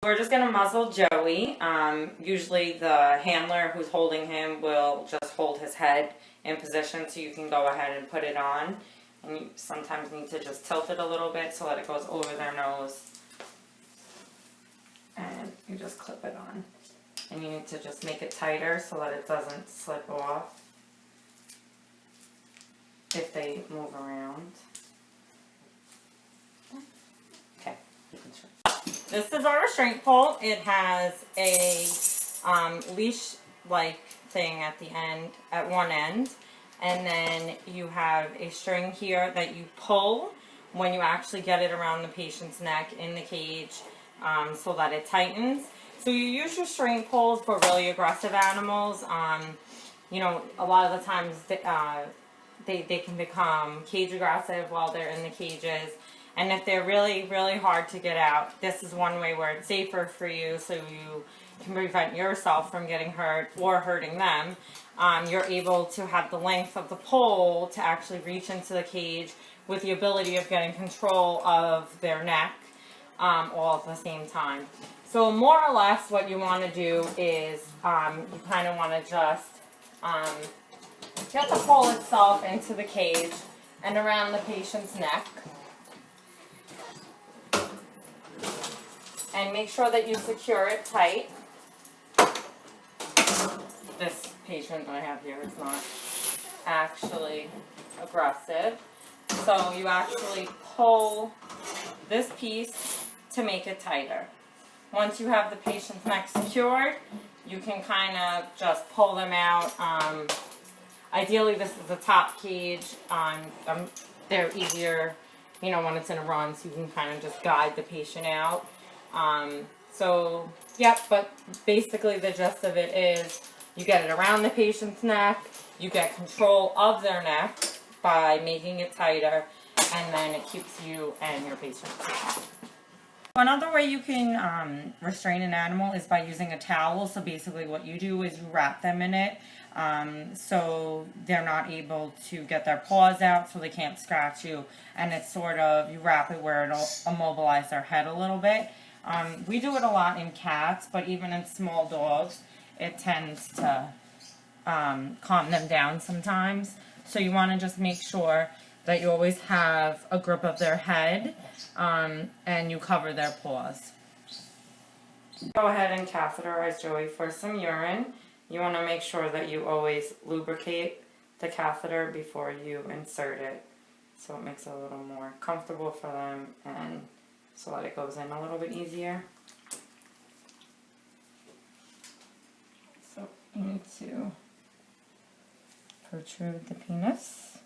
We're just going to muzzle Joey. Usually the handler who's holding him will just hold his head in position so you can go ahead and put it on. And you sometimes need to just tilt it a little bit so that it goes over their nose. And you just clip it on. And you need to just make it tighter so that it doesn't slip off if they move around. Okay, you can try. This is our restraint pole. It has a leash-like thing at the end, at one end. And then you have a string here that you pull when you actually get it around the patient's neck in the cage so that it tightens. So you use restraint poles for really aggressive animals. You know, a lot of the times they can become cage aggressive while they're in the cages. And if they're really, really hard to get out, this is one way where it's safer for you so you can prevent yourself from getting hurt or hurting them. You're able to have the length of the pole to actually reach into the cage with the ability of getting control of their neck all at the same time. So more or less what you want to do is you kind of want to just get the pole itself into the cage and around the patient's neck. And make sure that you secure it tight. This patient I have here is not actually aggressive. So you actually pull this piece to make it tighter. Once you have the patient's neck secured, you can kind of just pull them out. Ideally, this is a top cage. They're easier, you know, when it's in a run, so you can kind of just guide the patient out. So, yep, but basically the gist of it is you get it around the patient's neck, you get control of their neck by making it tighter, and then it keeps you and your patient safe. Another way you can restrain an animal is by using a towel. So basically what you do is you wrap them in it so they're not able to get their paws out so they can't scratch you. And it's sort of, you wrap it where it'll immobilize their head a little bit. We do it a lot in cats, but even in small dogs, it tends to calm them down sometimes. So you want to just make sure that you always have a grip of their head and you cover their paws. Go ahead and catheterize Joey for some urine. You want to make sure that you always lubricate the catheter before you insert it, so it makes it a little more comfortable for them and so that it goes in a little bit easier. So you need to protrude the penis.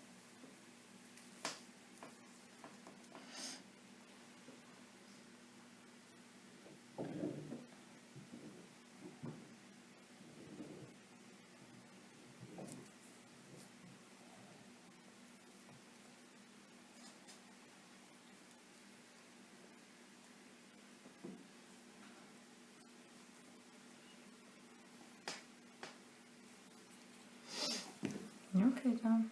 Okay, Tom.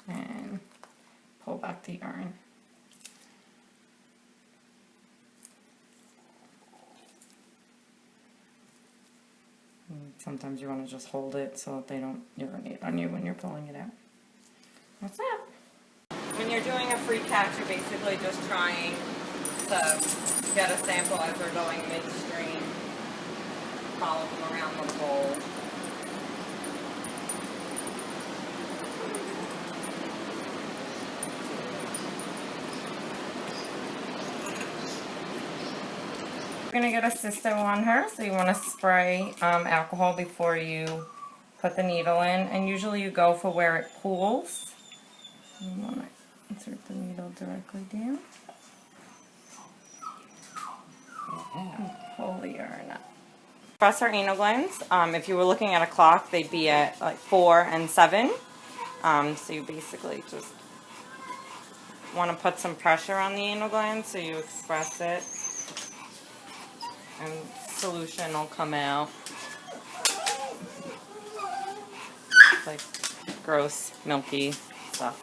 And pull back the urn. Sometimes you want to just hold it so that they don't urinate on you when you're pulling it out. That's it. When you're doing a free catch, you're basically just trying to get a sample as they're going midstream. Follow them around the bowl. You're going to get a cysto on her, so you want to spray alcohol before you put the needle in, and usually you go for where it pools. You want to insert the needle directly down and pull the urine up. Press our anal glands. If you were looking at a clock, they'd be at like 4 and 7. So you basically just want to put some pressure on the anal gland so you express it, and solution will come out. It's like gross, milky stuff.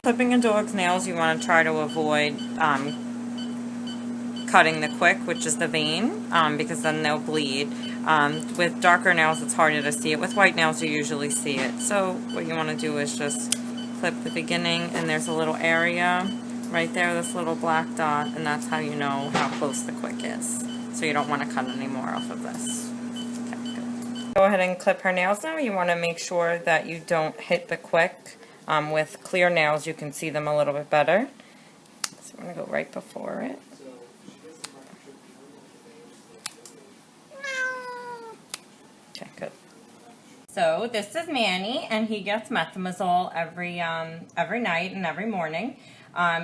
Clipping a dog's nails, you want to try to avoid cutting the quick, which is the vein, because then they'll bleed. With darker nails, it's harder to see it. With white nails, you usually see it. So what you want to do is just clip the beginning, and there's a little area right there, this little black dot, and that's how you know how close the quick is. So you don't want to cut any more off of this. Okay, good. Go ahead and clip her nails now. You want to make sure that you don't hit the quick. With clear nails, you can see them a little bit better. So I'm going to go right before it. Okay, good. So this is Manny, and he gets methimazole every night and every morning.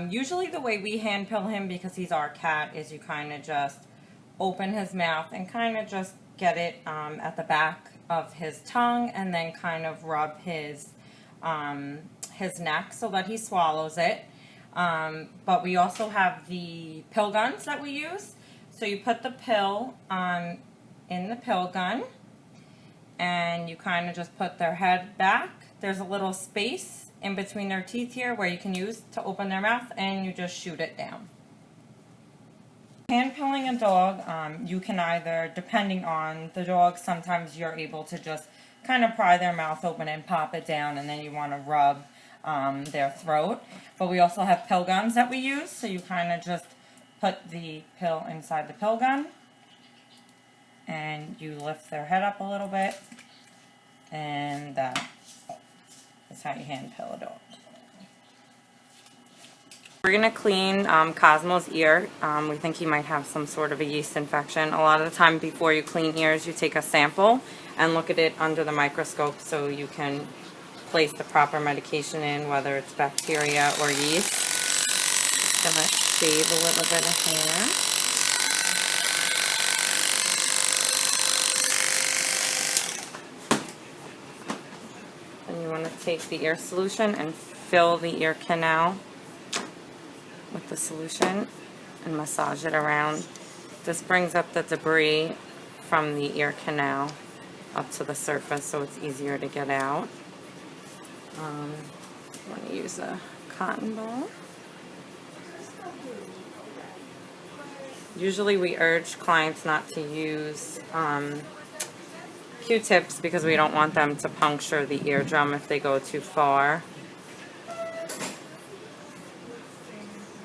Usually the way we hand pill him, because he's our cat, is you kind of just open his mouth and kind of just get it at the back of his tongue, and then kind of rub his neck so that he swallows it. But we also have the pill guns that we use. So you put the pill in the pill gun, and you kind of just put their head back. There's a little space in between their teeth here where you can use to open their mouth, and you just shoot it down. Hand pilling a dog, you can either, depending on the dog, sometimes you're able to just kind of pry their mouth open and pop it down, and then you want to rub their throat. But we also have pill guns that we use, so you kind of just put the pill inside the pill gun, and you lift their head up a little bit, and that is how you hand pill a dog. We're going to clean Cosmo's ear. We think he might have some sort of a yeast infection. A lot of the time before you clean ears, you take a sample and look at it under the microscope so you can place the proper medication in, whether it's bacteria or yeast. Just going to shave a little bit of hair. And you want to take the ear solution and fill the ear canal with the solution and massage it around. This brings up the debris from the ear canal up to the surface, so it's easier to get out. I'm going to use a cotton ball. Usually we urge clients not to use Q-tips because we don't want them to puncture the eardrum if they go too far.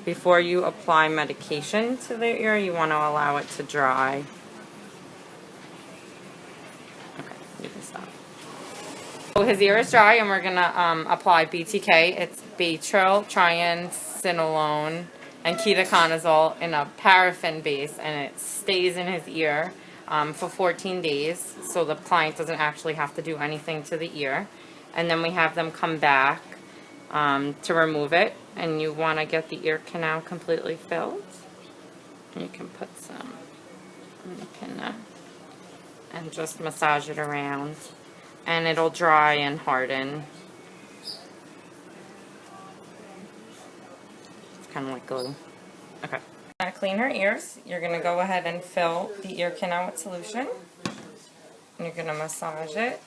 Before you apply medication to the ear, you want to allow it to dry. Okay, you can stop. So his ear is dry, and we're going to apply BTK. It's Baytril, triamcinolone, and ketoconazole in a paraffin base, and it stays in his ear for 14 days, so the client doesn't actually have to do anything to the ear. And then we have them come back to remove it, and you want to get the ear canal completely filled. You can put some on the pinna and just massage it around, and it'll dry and harden. It's kind of like glue. Okay. To clean her ears, you're going to go ahead and fill the ear canal with solution, and you're going to massage it.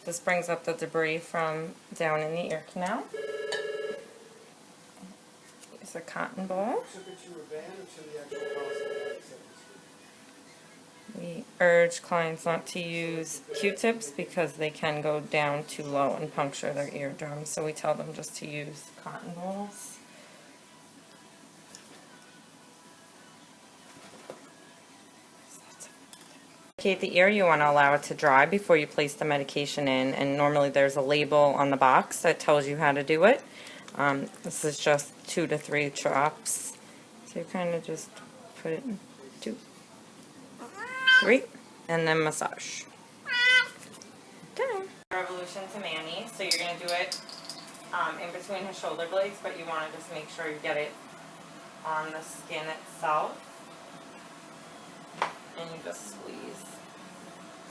This brings up the debris from down in the ear canal. Use a cotton ball. We urge clients not to use Q-tips because they can go down too low and puncture their eardrums, so we tell them just to use cotton balls. The ear, you want to allow it to dry before you place the medication in, and normally there's a label on the box that tells you how to do it. This is just 2 to 3 drops, so you kind of just put it in 2, 3, and then massage. Done. Revolution to Manny, so you're going to do it in between his shoulder blades, but you want to just make sure you get it on the skin itself. And you just squeeze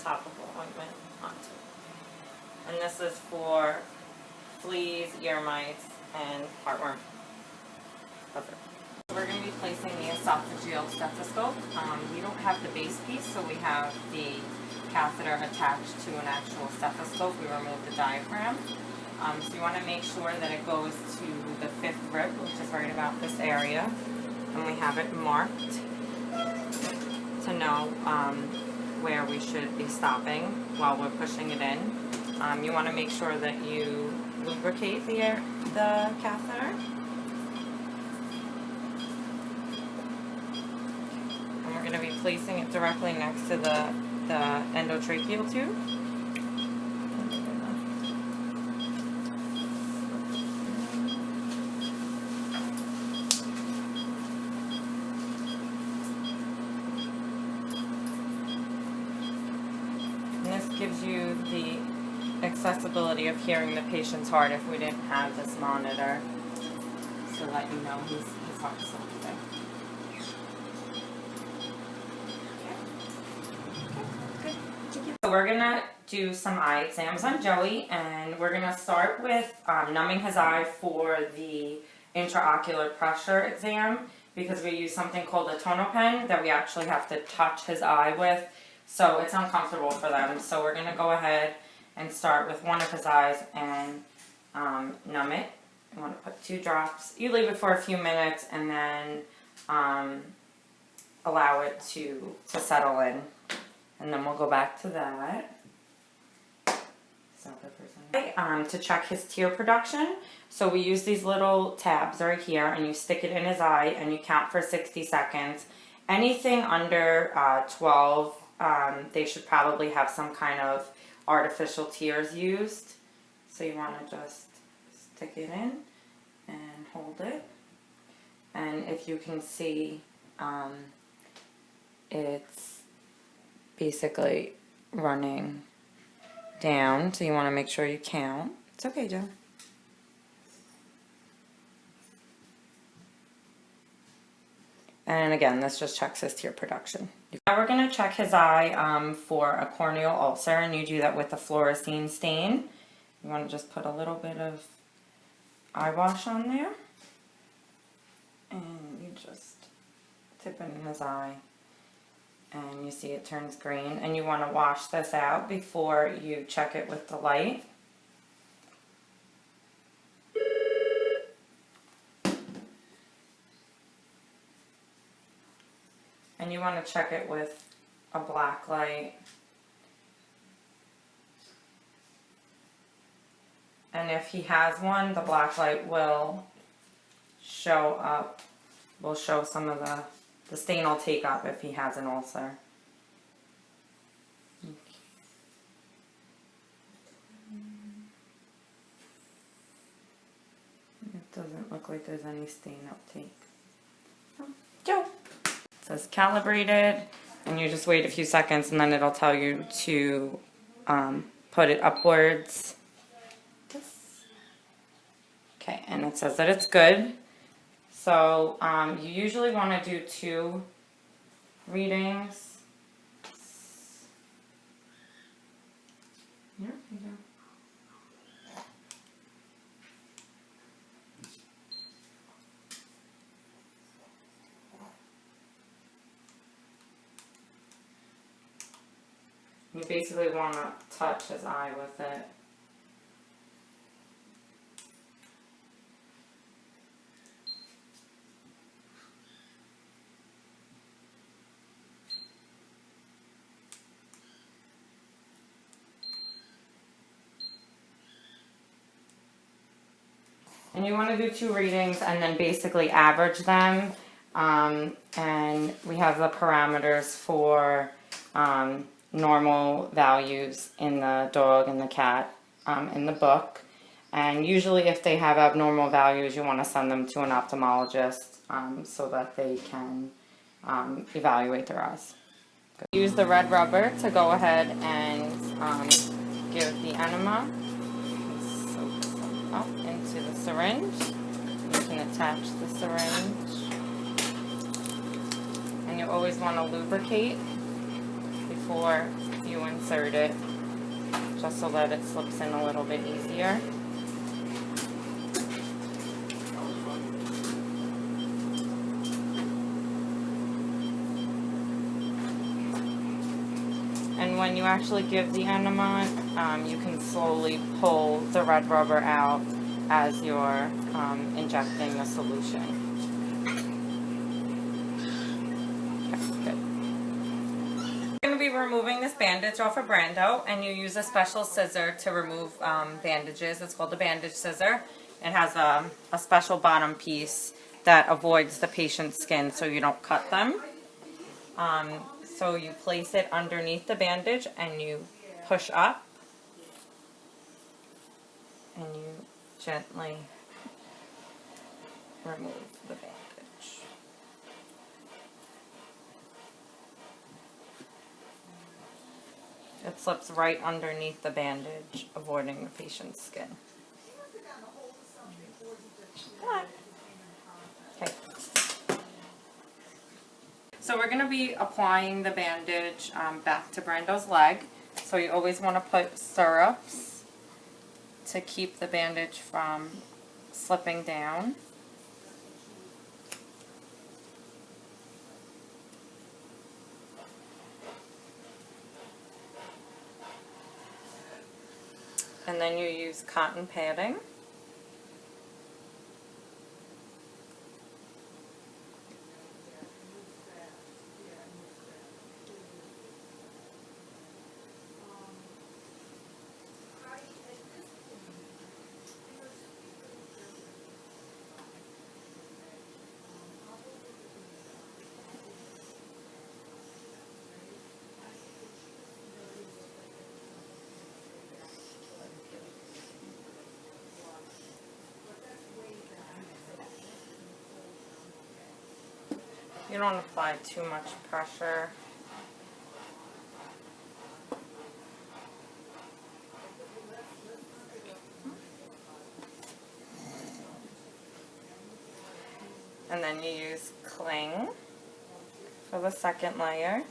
topical ointment onto it. And this is for fleas, ear mites, and heartworm. That's it. We're going to be placing the esophageal stethoscope. We don't have the base piece, so we have the catheter attached to an actual stethoscope. We removed the diaphragm. So you want to make sure that it goes to the 5th rib, which is right about this area. And we have it marked to know where we should be stopping while we're pushing it in. You want to make sure that you lubricate the catheter. And we're going to be placing it directly next to the endotracheal tube. Gives you the accessibility of hearing the patient's heart if we didn't have this monitor, so that you know his heart's something. So we're gonna do some eye exams on Joey, and we're gonna start with numbing his eye for the intraocular pressure exam, because we use something called a tonal pen that we actually have to touch his eye with. So it's uncomfortable for them. So we're going to go ahead and start with one of his eyes and numb it. You want to put 2 drops. You leave it for a few minutes and then allow it to settle in. And then we'll go back to that. To check his tear production. So we use these little tabs right here, and you stick it in his eye and you count for 60 seconds. Anything under 12, they should probably have some kind of artificial tears used. So you want to just stick it in and hold it. And if you can see, it's basically running down. So you want to make sure you count. It's okay, Joe. And again, this just checks his tear production. Now we're going to check his eye for a corneal ulcer, and you do that with the fluorescein stain. You want to just put a little bit of eye wash on there, and you just tip it in his eye, and you see it turns green, and you want to wash this out before you check it with the light. And you want to check it with a black light. And if he has one, the black light will show up, will show some of the stain will take up if he has an ulcer. It doesn't look like there's any stain uptake. Oh, Joe! It says calibrated, and you just wait a few seconds and then it'll tell you to put it upwards. Okay, and it says that it's good. So you usually want to do 2 readings. Here you go. You basically want to touch his eye with it. And you want to do 2 readings and then basically average them. And we have the parameters for normal values in the dog and the cat in the book. And usually if they have abnormal values, you want to send them to an ophthalmologist so that they can evaluate their eyes. Use the red rubber to go ahead and give the enema. Soak some up into the syringe. You can attach the syringe. And you always want to lubricate before you insert it, just so that it slips in a little bit easier. when you actually give the enema, you can slowly pull the red rubber out as you're injecting the solution. Okay, good. You're going to be removing this bandage off of Brando, and you use a special scissor to remove bandages. It's called a bandage scissor. It has a special bottom piece that avoids the patient's skin so you don't cut them. So you place it underneath the bandage and you push up and you gently remove the bandage. It slips right underneath the bandage, avoiding the patient's skin. Okay. So we're going to be applying the bandage back to Brando's leg. So you always want to put stirrups to keep the bandage from slipping down. And then you use cotton padding. You don't apply too much pressure. And then you use cling for the second layer.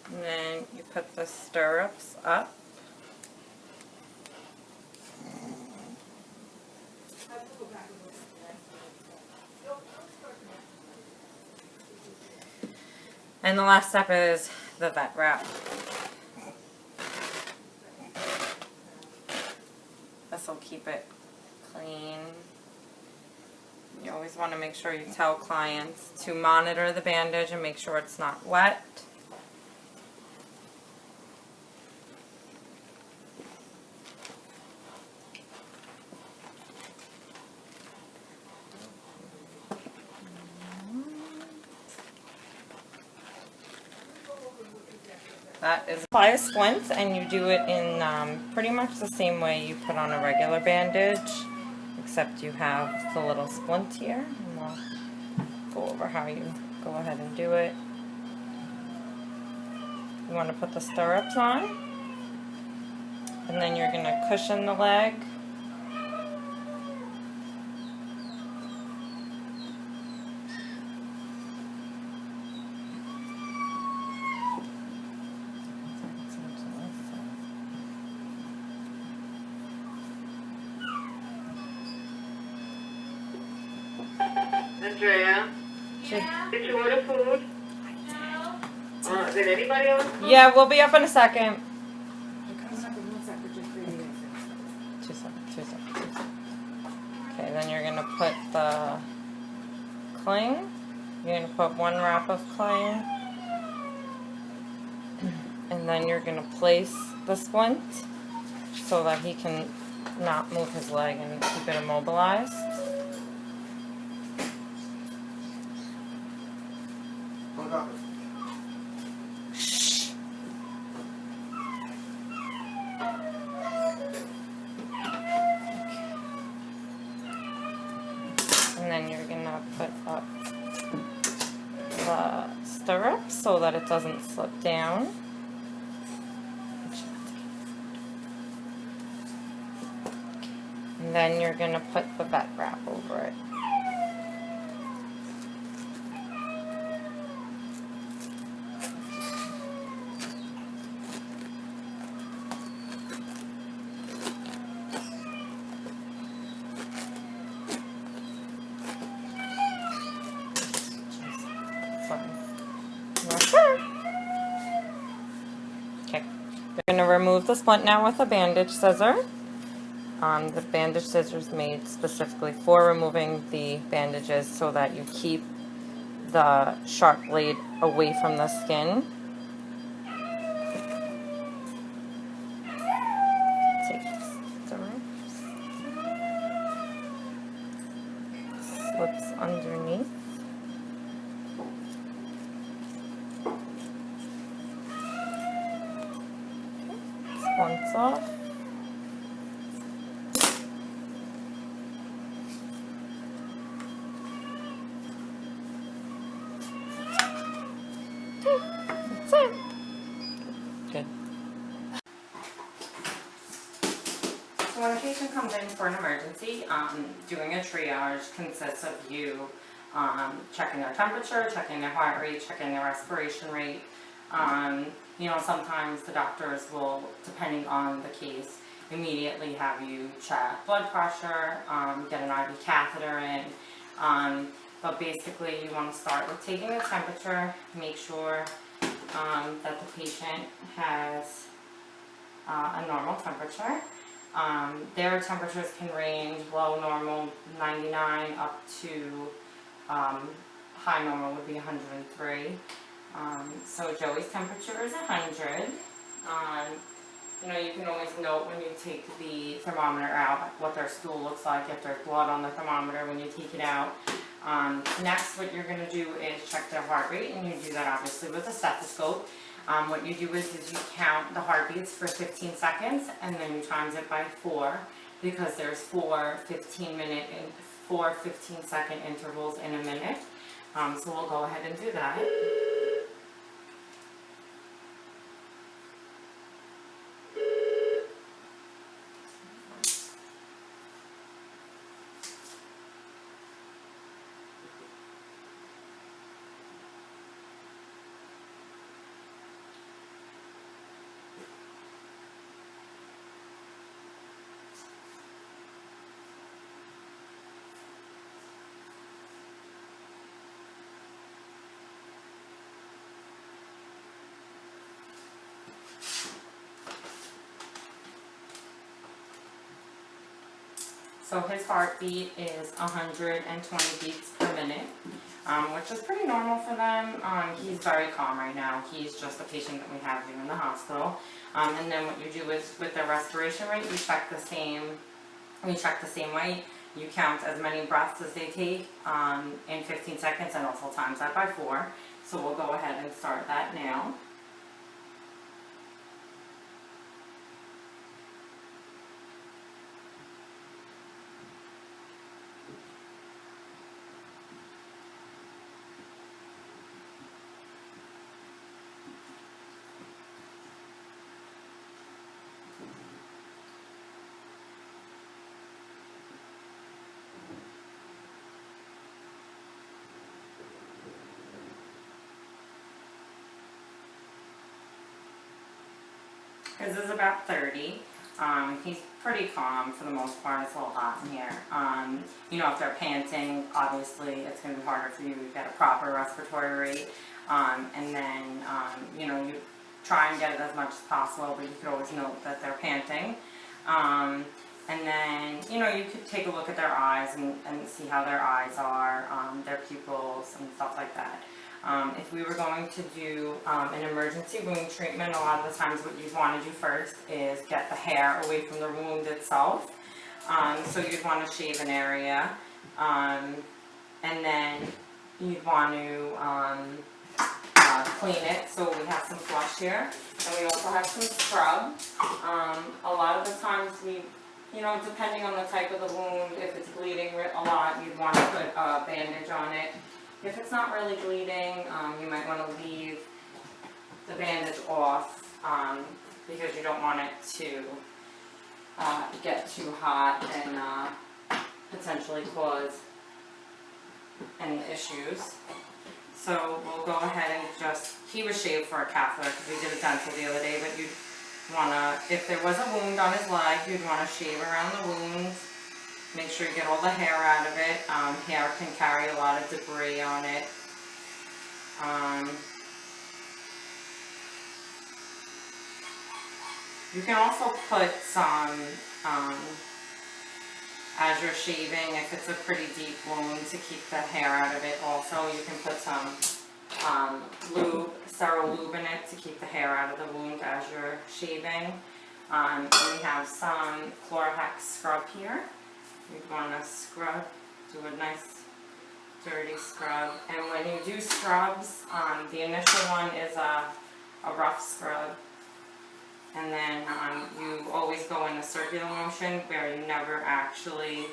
And then you put the stirrups up. And the last step is the vet wrap. This will keep it clean. You always want to make sure you tell clients to monitor the bandage and make sure it's not wet. That is apply a splint, and you do it in pretty much the same way you put on a regular bandage, except you have the little splint here. And we'll go over how you go ahead and do it. You want to put the stirrups on, and then you're going to cushion the leg. Andrea, did you order food? Did anybody else? Yeah, we'll be up in a second. 2 seconds. Okay, then you're going to put the cling. You're going to put 1 wrap of cling. And then you're going to place the splint so that he can not move his leg and keep it immobilized. And then you're going to put up the stirrups so that it doesn't slip down. And then you're going to put the vet wrap over it. Okay, we're going to remove the splint now with a bandage scissor. The bandage scissors made specifically for removing the bandages so that you keep the sharp blade away from the skin. Take slips underneath. Splints off. That's it. Good. So when a patient comes in for an emergency, doing a triage consists of you checking their temperature, checking their heart rate, checking their respiration rate. You know, sometimes the doctors will, depending on the case, immediately have you check blood pressure, get an IV catheter in. But basically you want to start with taking the temperature, make sure that the patient has a normal temperature. Their temperatures can range low normal 99 up to high normal would be 103. So Joey's temperature is 100. You know, you can always note when you take the thermometer out what their stool looks like, if there's blood on the thermometer when you take it out. Next, what you're going to do is check their heart rate, and you do that obviously with a stethoscope. What you do is you count the heartbeats for 15 seconds, and then you times it by 4, because there's 4 15-second intervals in a minute. So we'll go ahead and do that. So his heartbeat is 120 beats per minute, which is pretty normal for them. He's very calm right now. He's just a patient that we have here in the hospital. And then what you do is with their respiration rate, we check the same way. You count as many breaths as they take in 15 seconds and also times that by 4. So we'll go ahead and start that now. His is about 30. He's pretty calm for the most part. It's a little hot in here. You know, if they're panting, obviously it's going to be harder for you to get a proper respiratory rate. And then, you know, you try and get it as much as possible, but you could always note that they're panting. And then, you know, you could take a look at their eyes and see how their eyes are, their pupils and stuff like that. If we were going to do an emergency wound treatment, a lot of the times what you'd want to do first is get the hair away from the wound itself. So you'd want to shave an area, and then you'd want to clean it. So we have some flush here, and we also have some scrub. A lot of the times you know, depending on the type of the wound, if it's bleeding a lot, you'd want to put a bandage on it. If it's not really bleeding, you might want to leave the bandage off because you don't want it to get too hot and potentially cause any issues. So we'll go ahead and just, he was shaved for a catheter because we did a dental the other day, but you'd want to, if there was a wound on his leg, you'd want to shave around the wound. Make sure you get all the hair out of it. Hair can carry a lot of debris on it. You can also put some, as you're shaving, if it's a pretty deep wound, to keep the hair out of it also, you can put some lube, sterile lube in it to keep the hair out of the wound as you're shaving. And we have some Vthz1019 scrub here. You'd want to scrub, do a nice dirty scrub. And when you do scrubs, the initial one is a rough scrub. And then you always go in a circular motion where you never actually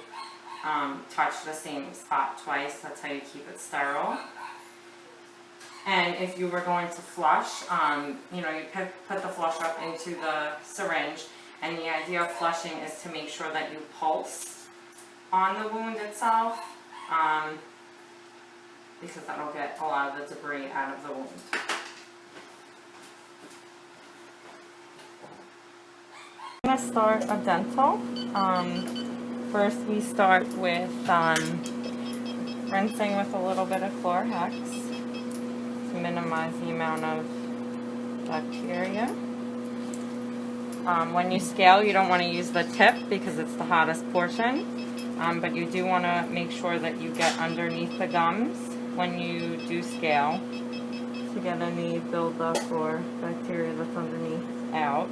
touch the same spot twice. That's how you keep it sterile. And if you were going to flush, you put the flush up into the syringe. And the idea of flushing is to make sure that you pulse on the wound itself, because that'll get a lot of the debris out of the wound. I'm going to start a dental. First we start with rinsing with a little bit of Vthz1019 to minimize the amount of bacteria. When you scale, you don't want to use the tip because it's the hottest portion, but you do want to make sure that you get underneath the gums when you do scale to get any buildup or bacteria that's underneath out.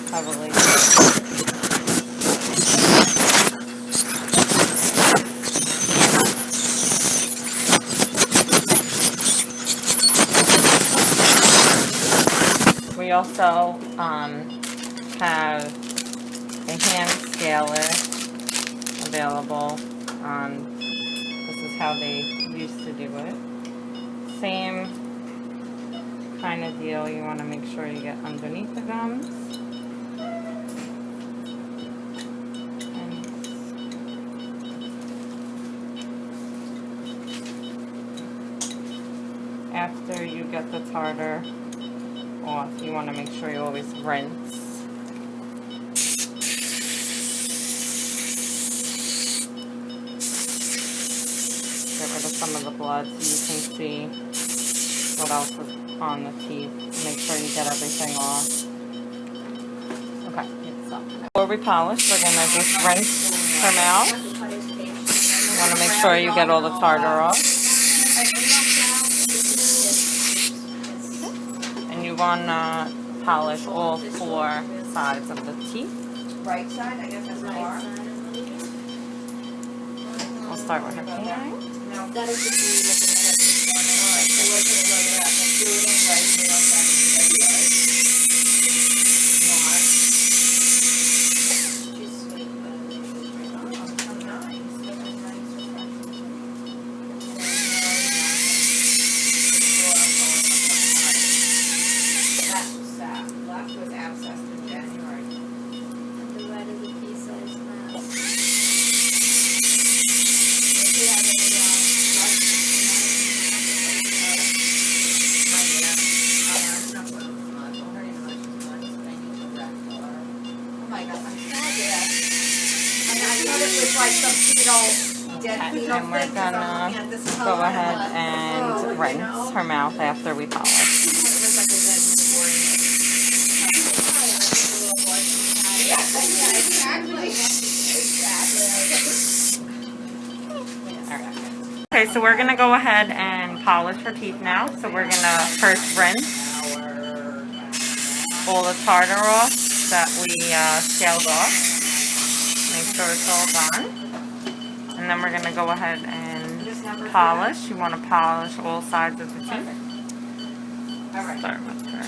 Heavily. We also have a hand scaler available. This is how they used to do it. Same kind of deal. You want to make sure you get underneath the gums. After you get the tartar off, you want to make sure you always rinse. Get rid of some of the blood so you can see what else is on the teeth. Make sure you get everything off. Okay, so before we polish, we're going to just rinse her mouth. You want to make sure you get all the tartar off. And you want to polish all 4 sides of the teeth. Right side, I guess that's the bar. We'll start with her canine. No, that is just me looking at it this morning. All right, so let's just look it up. Let's do it in right here on February. March. She's sweet, but oh, nice. That was nice. That was sad. Left was abscessed in January. The red is a pea-sized mouse. If you have any, oh my God, I'm sad that. And I thought it was like some fetal, dead fetal And we're thing, 'cause I'm gonna looking at this go color, ahead I'm like, and oh, you rinse know. her mouth after we polish. It was like a dead newborn. Yeah, exactly. Alright. Okay, so we're going to go ahead and polish her teeth now. So we're going to first rinse all the tartar off that we scaled off. Make sure it's all gone. And then we're going to go ahead and polish. You want to polish all sides of the teeth. Start with her.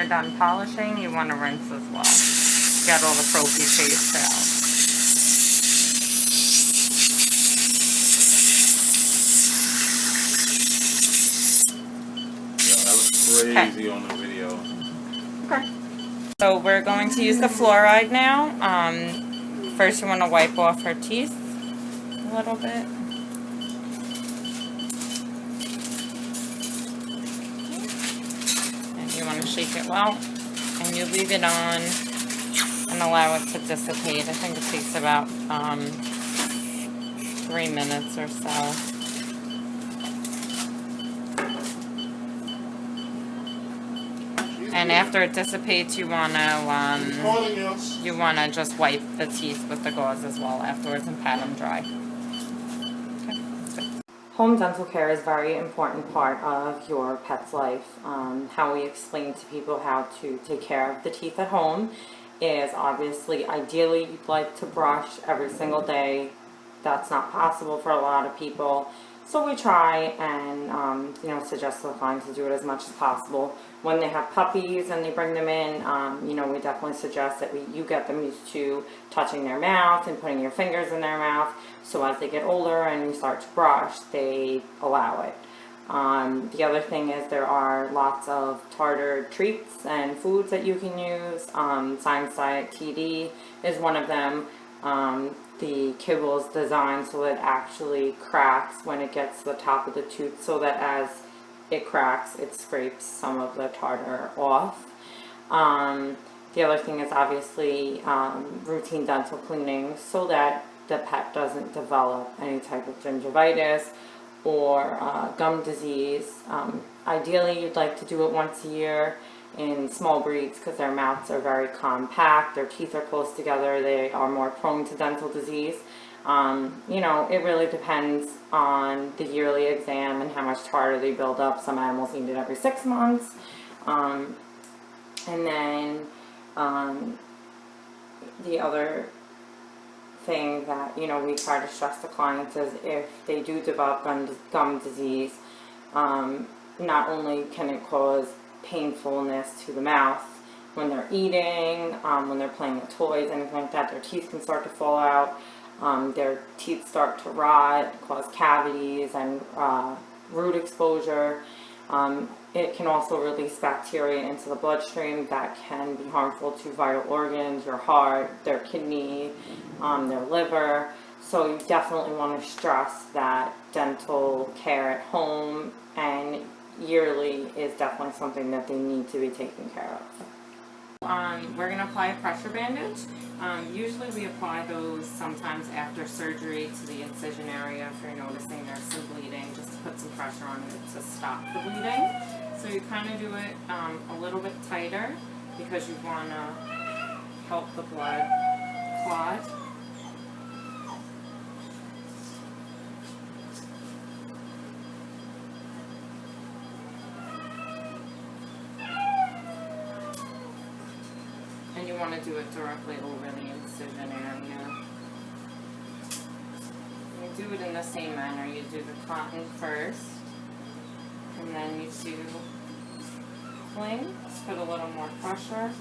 you're done polishing, you want to rinse as well. Get all the croaky paste out. Yeah, that looks crazy on the video. Okay. So we're going to use the fluoride now. First you want to wipe off her teeth a little bit. And you want to shake it well. And you leave it on and allow it to dissipate. I think it takes about 3 minutes or so. And after it dissipates, you wanna just wipe the teeth with the gauze as well afterwards and pat them dry. Okay, that's good. Home dental care is a very important part of your pet's life. How we explain to people how to take care of the teeth at home is obviously, ideally, you'd like to brush every single day. That's not possible for a lot of people. So we try and, suggest to the client to do it as much as possible. When they have puppies and they bring them in, we definitely suggest that you get them used to touching their mouth and putting your fingers in their mouth. So as they get older and you start to brush, they allow it. The other thing is there are lots of tartar treats and foods that you can use. Science Diet TD is one of them. The kibble is designed so that it actually cracks when it gets to the top of the tooth, so that as it cracks, it scrapes some of the tartar off. The other thing is obviously routine dental cleaning, so that the pet doesn't develop any type of gingivitis or gum disease. Ideally, you'd like to do it once a year in small breeds because their mouths are very compact, their teeth are close together, they are more prone to dental disease. It really depends on the yearly exam and how much tartar they build up. Some animals need it every 6 months. And then the other thing that, we try to stress to clients is if they do develop gum disease, not only can it cause painfulness to the mouth when they're eating, when they're playing with toys, anything like that, their teeth can start to fall out, their teeth start to rot, cause cavities and root exposure. It can also release bacteria into the bloodstream that can be harmful to vital organs, your heart, their kidney, their liver. So you definitely want to stress that dental care at home and yearly is definitely something that they need to be taken care of. We're going to apply a pressure bandage. Usually we apply those sometimes after surgery to the incision area if you're noticing there's some bleeding, just to put some pressure on it to stop the bleeding. So you kind of do it a little bit tighter because you want to help the blood clot. And you want to do it directly over the incision area. You do it in the same manner. You do the cotton first, and then you do cling. Just put a little more pressure.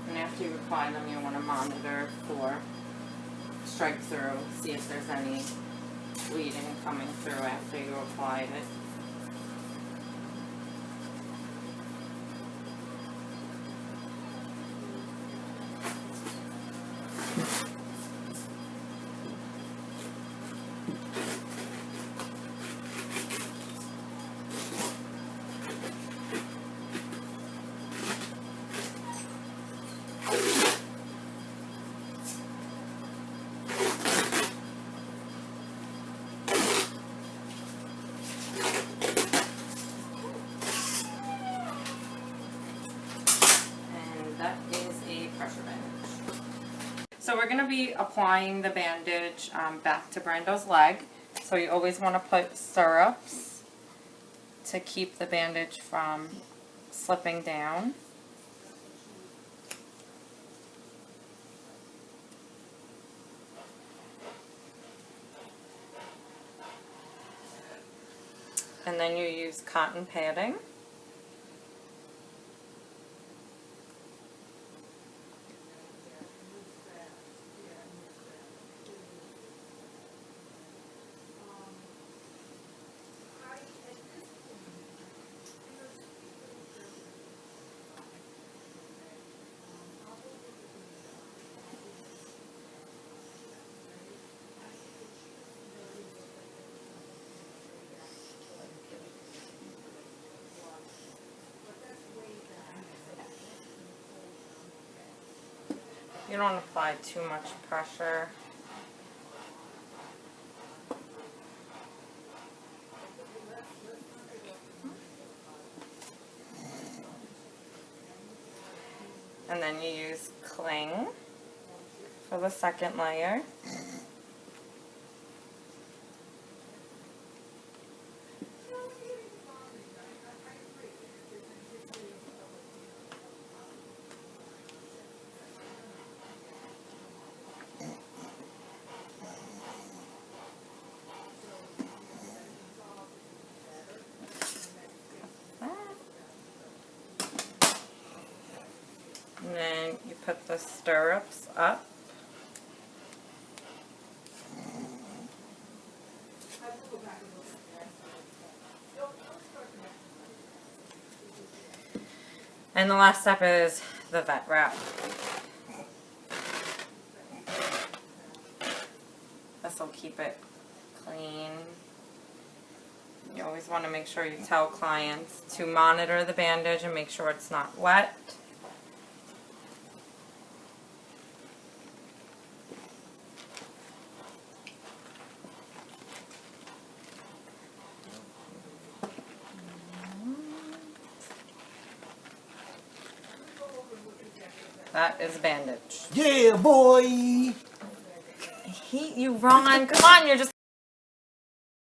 And after you apply them, you want to monitor for strike through, see if there's any bleeding coming through after you applied it. So we're going to be applying the bandage back to Brando's leg. So you always want to put stirrups to keep the bandage from slipping down. And then you use cotton padding. You don't apply too much pressure. And then you use cling for the second layer. And then you put the stirrups up. And the last step is the vet wrap. This will keep it clean. You always want to make sure you tell clients to monitor the bandage and make sure it's not wet. That is bandage. Yeah, boy! I hate you, Ron. Come on, you're just